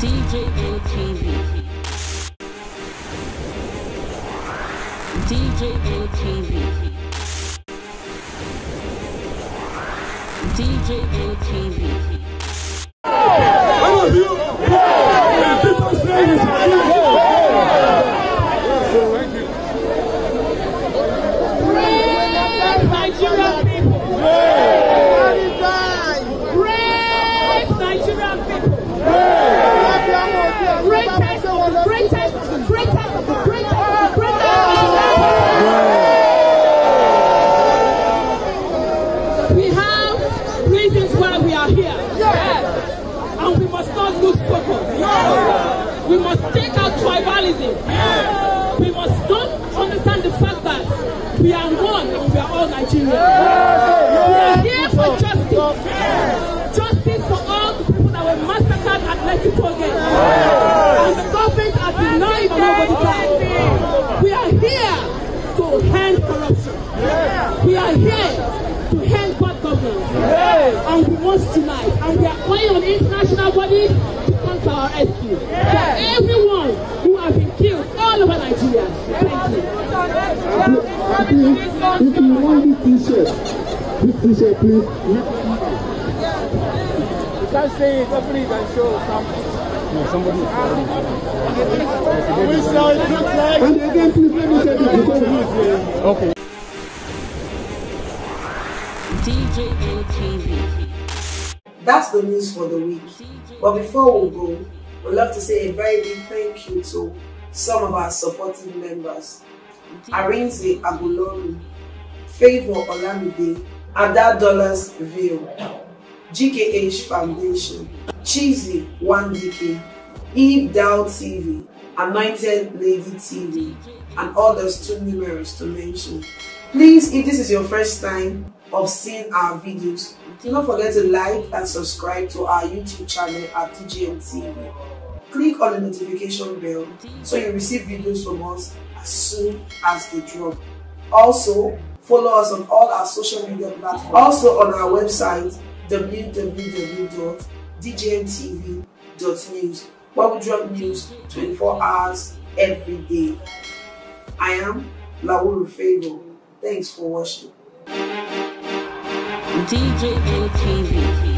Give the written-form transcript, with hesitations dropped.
DJNTV. DJNTV. DJNTV. We have reasons why we are here, and we must not lose focus. We must take out tribalism. We must not understand the fact that we are one and we are all Nigerians. We are here for justice. Justice for all the people that were massacred at Lekki Toll Gate. And the government has denied all over the time. We are here to end corruption. We are here to end bad governance. And we want tonight. And we are calling on international bodies to come to our rescue. For everyone who has been killed all over Nigeria. Thank you. If you want this t-shirt, please. You can't say it, open it and show something. No, somebody. And again, please let me say this. Okay. DJNTV. That's the news for the week. But before we go, we'd love to say a very big thank you to some of our supporting members. Arinze Agulonu, Favor Olamide, Ada Dollars Ville, GKH Foundation, Cheesy 1DK, Eve Dow TV, Anointed Lady TV, and others too numerous to mention. Please, if this is your first time of seeing our videos, do not forget to like and subscribe to our YouTube channel at DJNTV. Click on the notification bell so you receive videos from us as soon as they drop. Also, follow us on all our social media platforms. Also on our website www.djntv.news, where we drop news 24 hours every day. I am Lawuru Favor. Thanks for watching. DJNTV.